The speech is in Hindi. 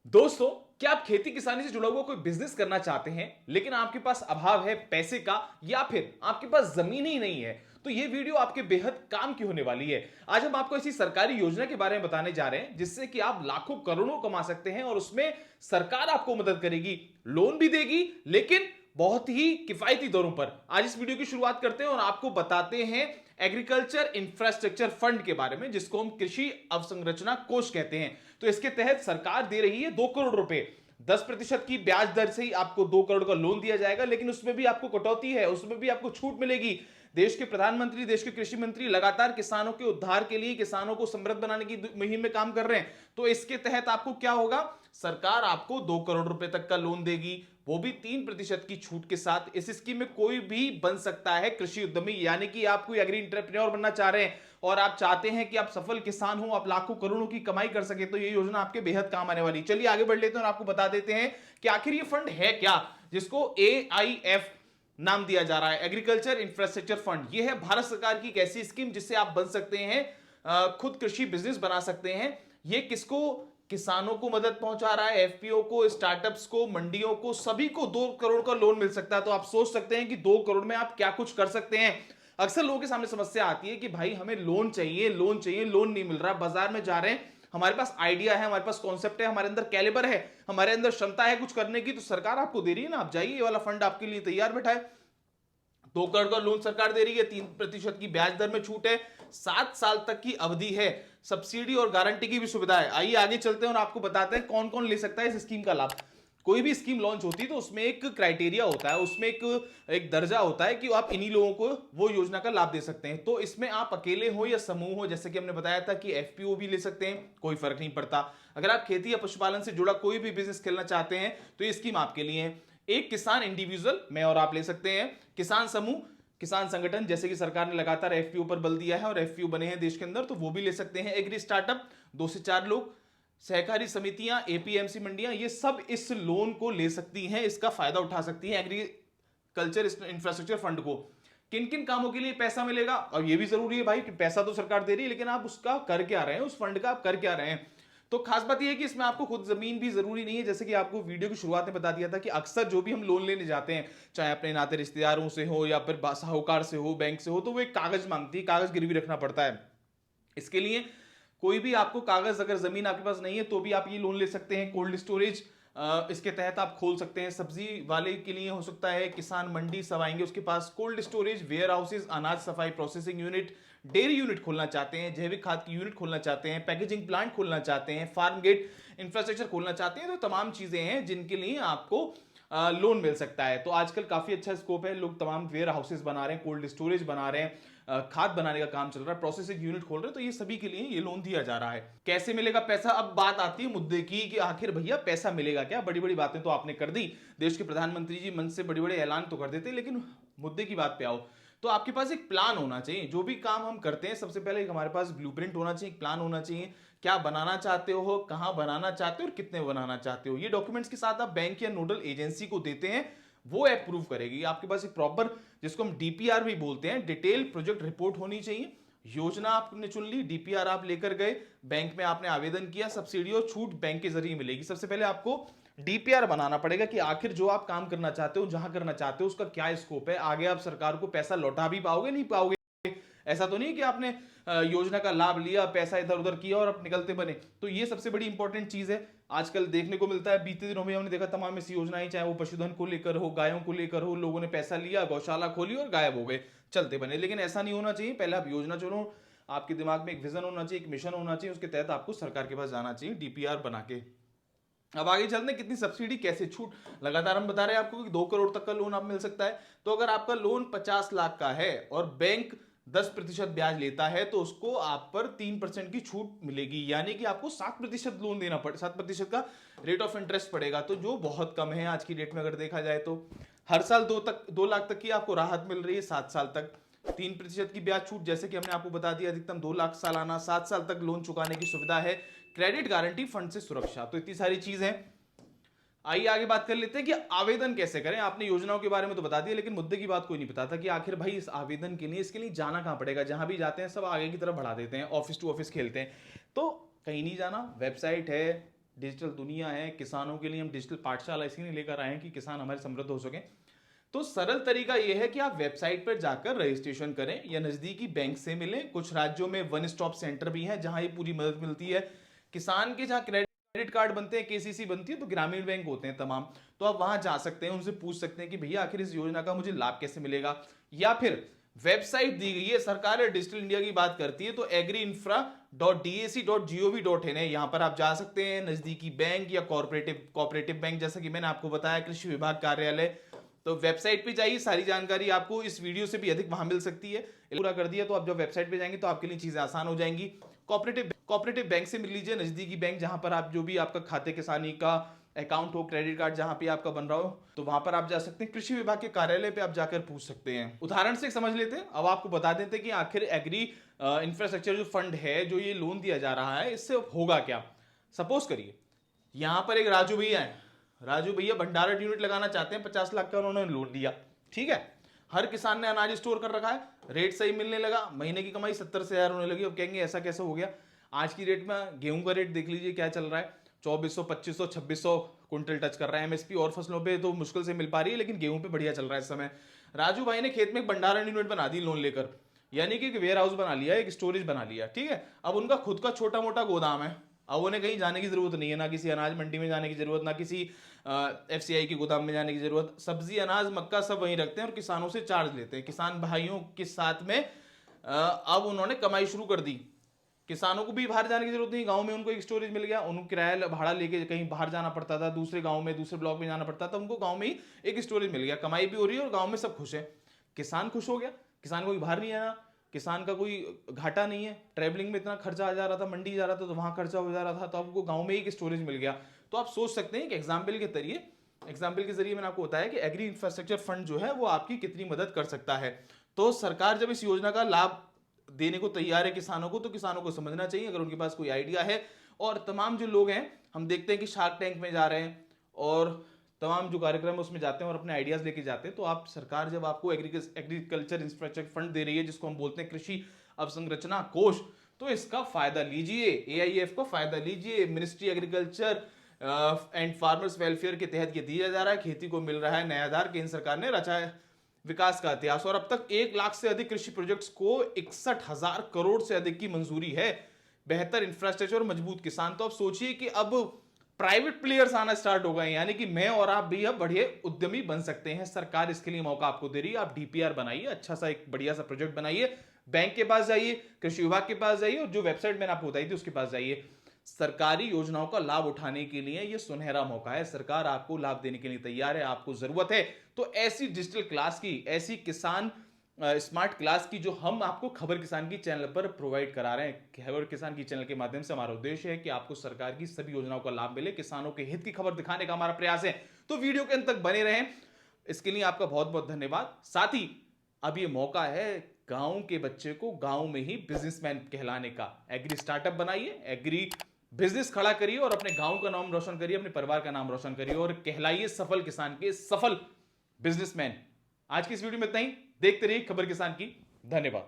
दोस्तों, क्या आप खेती किसानी से जुड़ा हुआ कोई बिजनेस करना चाहते हैं लेकिन आपके पास अभाव है पैसे का या फिर आपके पास जमीन ही नहीं है? तो ये वीडियो आपके बेहद काम की होने वाली है। आज हम आपको ऐसी सरकारी योजना के बारे में बताने जा रहे हैं जिससे कि आप लाखों करोड़ों कमा सकते हैं और उसमें सरकार आपको मदद करेगी, लोन भी देगी, लेकिन बहुत ही किफायती दरों पर। आज इस वीडियो की शुरुआत करते हैं और आपको बताते हैं एग्रीकल्चर इंफ्रास्ट्रक्चर फंड के बारे में, जिसको हम कृषि अवसंरचना कोष कहते हैं। तो इसके तहत सरकार दे रही है 2 करोड़ रुपए। 10% की ब्याज दर से ही आपको 2 करोड़ का लोन दिया जाएगा, लेकिन उसमें भी आपको कटौती है, उसमें भी आपको छूट मिलेगी। देश के प्रधानमंत्री, देश के कृषि मंत्री लगातार किसानों के उद्धार के लिए, किसानों को समृद्ध बनाने की मुहिम में काम कर रहे हैं। तो इसके तहत आपको क्या होगा, सरकार आपको 2 करोड़ रुपए तक का लोन देगी, वो भी 3% की छूट के साथ। इस स्कीम में कोई भी बन सकता है कृषि उद्यमी, यानी कि आप कोई एग्री एंटरप्रेन्योर बनना चाह रहे हैं और आप चाहते हैं कि आप सफल किसान हो, आप लाखों करोड़ों की कमाई कर सके, तो ये योजना आपके बेहद काम आने वाली। चलिए आगे बढ़ लेते हैं और आपको बता देते हैं कि आखिर ये फंड है क्या, जिसको AIF नाम दिया जा रहा है, एग्रीकल्चर इंफ्रास्ट्रक्चर फंड। ये है भारत सरकार की एक ऐसी स्कीम जिससे आप बन सकते हैं, खुद कृषि बिजनेस बना सकते हैं। ये किसको, किसानों को मदद पहुंचा रहा है, FPO को, स्टार्टअप्स को, मंडियों को, सभी को 2 करोड़ का लोन मिल सकता है। तो आप सोच सकते हैं कि 2 करोड़ में आप क्या कुछ कर सकते हैं। अक्सर लोगों के सामने समस्या आती है कि भाई हमें लोन चाहिए, लोन चाहिए, लोन नहीं मिल रहा। बाजार में जा रहे हैं, हमारे पास आइडिया है, हमारे पास कॉन्सेप्ट है, हमारे अंदर कैलिबर है, हमारे अंदर क्षमता है कुछ करने की, तो सरकार आपको दे रही है ना, आप जाइए, ये वाला फंड आपके लिए तैयार बैठा है। 2 करोड़ का लोन सरकार दे रही है, 3% की ब्याज दर में छूट है, 7 साल तक की अवधि है, सब्सिडी और गारंटी की भी सुविधा है। आइए आगे चलते हैं और आपको बताते हैं कौन कौन ले सकता है इस स्कीम का लाभ। कोई भी स्कीम लॉन्च होती है तो उसमें एक क्राइटेरिया होता है, उसमें एक दर्जा होता है कि आप इन्हीं लोगों को वो योजना का लाभ दे सकते हैं। तो इसमें आप अकेले हो या समूह हो, जैसे कि हमने बताया था कि FPO भी ले सकते हैं, कोई फर्क नहीं पड़ता। अगर आप खेती या पशुपालन से जुड़ा कोई भी बिजनेस खेलना चाहते हैं तो ये स्कीम आपके लिए है। एक किसान इंडिविजुअल, मैं और आप ले सकते हैं। किसान समूह, किसान संगठन, जैसे कि सरकार ने लगातार FPO पर बल दिया है और FPO बने हैं देश के अंदर, तो वो भी ले सकते हैं। एग्री स्टार्टअप, 2 से 4 लोग, सहकारी समितियां, APMC मंडियां, ये सब इस लोन को ले सकती हैं, इसका फायदा उठा सकती हैं एग्रीकल्चर इंफ्रास्ट्रक्चर फंड को। किन किन कामों के लिए पैसा मिलेगा, और ये भी जरूरी है भाई कि पैसा तो सरकार दे रही है, लेकिन आप उसका कर क्या रहे हैं, उस फंड का आप कर क्या रहे हैं। तो खास बात यह है कि इसमें आपको खुद जमीन भी जरूरी नहीं है, जैसे कि आपको वीडियो की शुरुआत में बता दिया था कि अक्सर जो भी हम लोन लेने जाते हैं, चाहे अपने नाते रिश्तेदारों से हो या फिर साहूकार से हो, बैंक से हो, तो वो एक कागज मांगती है, कागज गिरवी रखना पड़ता है। इसके लिए कोई भी आपको कागज, अगर जमीन आपके पास नहीं है तो भी आप ये लोन ले सकते हैं। कोल्ड स्टोरेज इसके तहत आप खोल सकते हैं। सब्जी वाले के लिए हो सकता है, किसान मंडी सब आएंगे उसके पास कोल्ड स्टोरेज, वेयर हाउसेज, अनाज सफाई प्रोसेसिंग यूनिट, डेयरी यूनिट खोलना चाहते हैं, जैविक खाद की यूनिट खोलना चाहते हैं, पैकेजिंग प्लांट खोलना चाहते हैं, फार्म गेट इंफ्रास्ट्रक्चर खोलना चाहते हैं, तो तमाम चीजें हैं जिनके लिए आपको लोन मिल सकता है। तो आजकल काफी अच्छा स्कोप है, लोग तमाम वेयर हाउसेज बना रहे हैं, कोल्ड स्टोरेज बना रहे हैं, खाद बनाने का काम चल रहा है, प्रोसेसिंग यूनिट खोल रहे हैं, तो ये सभी के लिए ये लोन दिया जा रहा है। कैसे मिलेगा पैसा, अब बात आती है मुद्दे की कि आखिर भैया पैसा मिलेगा क्या। बड़ी बड़ी बातें तो आपने कर दी, देश के प्रधानमंत्री जी मन से बड़े बड़े ऐलान तो कर देते, लेकिन मुद्दे की बात पे आओ तो आपके पास एक प्लान होना चाहिए। जो भी काम हम करते हैं, सबसे पहले एक हमारे पास ब्लूप्रिंट होना चाहिए, एक प्लान होना चाहिए। क्या बनाना चाहते हो, कहां बनाना चाहते हो और कितने बनाना चाहते हो, ये डॉक्यूमेंट्स के साथ आप बैंक या नोडल एजेंसी को देते हैं, वो अप्रूव करेगी। आपके पास एक प्रॉपर, जिसको हम DPR भी बोलते हैं, डिटेल प्रोजेक्ट रिपोर्ट होनी चाहिए। योजना आपने चुन ली, DPR आप लेकर गए, बैंक में आपने आवेदन किया, सब्सिडी और छूट बैंक के जरिए मिलेगी। सबसे पहले आपको DPR बनाना पड़ेगा कि आखिर जो आप काम करना चाहते हो, जहां करना चाहते हो, उसका क्या स्कोप है, आगे आप सरकार को पैसा लौटा भी पाओगे नहीं पाओगे। ऐसा तो नहीं कि आपने योजना का लाभ लिया, पैसा इधर उधर किया और आप निकलते बने। तो ये सबसे बड़ी इंपॉर्टेंट चीज है। आजकल देखने को मिलता है, बीते दिनों में हमने देखा तमाम ऐसी योजनाएं, चाहे वो पशुधन को लेकर हो, गायों को लेकर हो, लोगों ने पैसा लिया, गौशाला खोली और गायब हो गए, चलते बने। लेकिन ऐसा नहीं होना चाहिए। पहले आप योजना चुनो, आपके दिमाग में एक विजन होना चाहिए, एक मिशन होना चाहिए, उसके तहत आपको सरकार के पास जाना चाहिए DPR बना के। अब आगे चलते हैं, कितनी सब्सिडी, कैसे छूट। लगातार हम बता रहे हैं आपको कि 2 करोड़ तक का लोन आप मिल सकता है। तो अगर आपका लोन 50 लाख का है और बैंक 10% ब्याज लेता है तो उसको आप पर 3% की छूट मिलेगी, यानी कि आपको 7% लोन देना पड़े, 7% का रेट ऑफ इंटरेस्ट पड़ेगा, तो जो बहुत कम है आज की डेट में अगर देखा जाए तो। हर साल 2 लाख तक की आपको राहत मिल रही है, 7 साल तक। 3% की ब्याज छूट, जैसे कि हमने आपको बता दिया, अधिकतम 2 लाख सालाना, 7 साल तक लोन चुकाने की सुविधा है, क्रेडिट गारंटी, फंड से सुरक्षा। तो इतनी सारी चीज है। आइए आगे बात कर लेते हैं कि आवेदन कैसे करें। आपने योजनाओं के बारे में तो बता दिया, लेकिन मुद्दे की बात कोई नहीं बताता कि आखिर भाई इस आवेदन के लिए, इसके लिए जाना कहां पड़ेगा। जहां भी जाते हैं सब आगे की तरफ बढ़ा देते हैं, ऑफिस टू ऑफिस खेलते हैं। तो कहीं नहीं जाना, वेबसाइट है, डिजिटल दुनिया है, किसानों के लिए हम डिजिटल पाठशाला इसलिए लेकर आए हैं कि किसान हमारे समृद्ध हो सके। तो सरल तरीका यह है कि आप वेबसाइट पर जाकर रजिस्ट्रेशन करें या नजदीकी बैंक से मिलें। कुछ राज्यों में वन स्टॉप सेंटर भी हैं जहां ये पूरी मदद मिलती है। किसान के जहां क्रेडिट कार्ड बनते हैं, केसीसी बनती है, तो ग्रामीण बैंक होते हैं तमाम, तो आप वहां जा सकते हैं, उनसे पूछ सकते हैं कि भैया आखिर इस योजना का मुझे लाभ कैसे मिलेगा। या फिर वेबसाइट दी गई है, सरकार डिजिटल इंडिया की बात करती है तो agriinfra.dac.gov.in है, यहां पर आप जा सकते हैं। नजदीकी बैंक या कॉर्पोरेटिव बैंक, जैसा कि मैंने आपको बताया, कृषि विभाग कार्यालय, तो वेबसाइट पे जाइए, सारी जानकारी आपको इस वीडियो से भी अधिक वहां मिल सकती है। पूरा कर दिया तो आप जब वेबसाइट पे जाएंगे तो आपके लिए चीजें आसान हो जाएंगी। कॉर्पोरेटिव बैंक से मिल लीजिए, नजदीकी बैंक जहां पर आप जो भी आपका खाते किसानी का अकाउंट हो, क्रेडिट कार्ड जहां पे आपका बन रहा हो, तो वहां पर आप जा सकते हैं। कृषि विभाग के कार्यालय पे आप जाकर पूछ सकते हैं। उदाहरण से समझ लेते हैं, अब आपको बता देते हैं कि आखिर एग्री इंफ्रास्ट्रक्चर जो फंड है, जो ये लोन दिया जा रहा है, इससे होगा क्या। सपोज करिए यहां पर एक राजू भैया है, राजू भैया भंडारण यूनिट लगाना चाहते हैं, 50 लाख का उन्होंने लोन लिया, ठीक है। हर किसान ने अनाज स्टोर कर रखा है, रेट सही मिलने लगा, महीने की कमाई 70 से 1000 होने लगी। अब कहेंगे ऐसा कैसे हो गया। आज की रेट में गेहूं का रेट देख लीजिए क्या चल रहा है, 2400, 2500, 2600 कुंटल टच कर रहा है। एमएसपी और फसलों पे तो मुश्किल से मिल पा रही है, लेकिन गेहूं पे बढ़िया चल रहा है इस समय। राजू भाई ने खेत में एक भंडारण यूनिट बना दी लोन लेकर, यानी कि एक वेयर हाउस बना लिया, एक स्टोरेज बना लिया, ठीक है। अब उनका खुद का छोटा मोटा गोदाम है, अब उन्हें कहीं जाने की जरूरत नहीं है, ना किसी अनाज मंडी में जाने की जरूरत, ना किसी एफसीआई के गोदाम में जाने की जरूरत। सब्जी, अनाज, मक्का सब वहीं रखते हैं और किसानों से चार्ज लेते हैं। किसान भाइयों के साथ में अब उन्होंने कमाई शुरू कर दी। किसानों को भी बाहर जाने की जरूरत नहीं, गांव में उनको एक स्टोरेज मिल गया, उनको किराया भाड़ा लेके कहीं बाहर जाना पड़ता था, दूसरे गांव में, दूसरे ब्लॉक में जाना पड़ता था, उनको गांव में ही एक स्टोरेज मिल गया, कमाई भी हो रही है और गांव में सब खुश है। किसान खुश हो गया, किसान को बाहर नहीं आना, किसान का कोई घाटा नहीं है। ट्रैवलिंग में इतना खर्चा आ जा रहा था, मंडी जा रहा था तो वहां खर्चा हो जा रहा था, तो आपको गांव में एक स्टोरेज मिल गया। तो आप सोच सकते हैं कि एग्जाम्पल के जरिए मैंने आपको बताया कि एग्री इंफ्रास्ट्रक्चर फंड जो है वो आपकी कितनी मदद कर सकता है। तो सरकार जब इस योजना का लाभ देने को तैयार है किसानों को, तो किसानों को समझना चाहिए अगर उनके पास कोई आइडिया है। और तमाम जो लोग हैं, हम देखते हैं कि शार्क टैंक में जा रहे हैं और तमाम जो कार्यक्रम है उसमें जाते हैं और अपने आइडियाज लेके जाते हैं। तो आप सरकार जब आपको एग्रीकल्चर इंफ्रास्ट्रक्चर फंड दे रही है, जिसको हम बोलते हैं कृषि अवसंरचना कोष, तो इसका फायदा लीजिए, एआईएफ का फायदा लीजिए। Ministry agriculture and farmers welfare के तहत ये दिया जा रहा है, खेती को मिल रहा है नया आधार। केंद्र सरकार ने रचा है विकास का इतिहास और अब तक 1 लाख से अधिक कृषि प्रोजेक्ट्स को 61,000 करोड़ से अधिक की मंजूरी है। बेहतर इंफ्रास्ट्रक्चर और मजबूत किसान। तो अब सोचिए कि अब प्राइवेट प्लेयर्स आना स्टार्ट हो गए, यानी कि मैं और आप भी अब बढ़िया उद्यमी बन सकते हैं। सरकार इसके लिए मौका आपको दे रही है। आप डीपीआर बनाइए, अच्छा सा एक बढ़िया सा प्रोजेक्ट बनाइए, बैंक के पास जाइए, कृषि विभाग के पास जाइए और जो वेबसाइट मैंने आपको बताई थी उसके पास जाइए। सरकारी योजनाओं का लाभ उठाने के लिए यह सुनहरा मौका है। सरकार आपको लाभ देने के लिए तैयार है, आपको जरूरत है तो ऐसी डिजिटल क्लास की, ऐसी किसान स्मार्ट क्लास की जो हम आपको खबर किसान की चैनल पर प्रोवाइड करा रहे हैं। खबर किसान की चैनल के माध्यम से हमारा उद्देश्य है कि आपको सरकार की सभी योजनाओं का लाभ मिले, किसानों के हित की खबर दिखाने का हमारा प्रयास है। तो वीडियो के अंत तक बने रहें, इसके लिए आपका बहुत बहुत धन्यवाद। साथ ही अब ये मौका है गांव के बच्चे को गांव में ही बिजनेसमैन कहलाने का। एग्री स्टार्टअप बनाइए, एग्री बिजनेस खड़ा करिए और अपने गांव का नाम रोशन करिए, अपने परिवार का नाम रोशन करिए और कहलाइए सफल किसान के सफल बिजनेसमैन। आज की इस वीडियो में इतना ही। देखते रहिए खबर किसान की। धन्यवाद।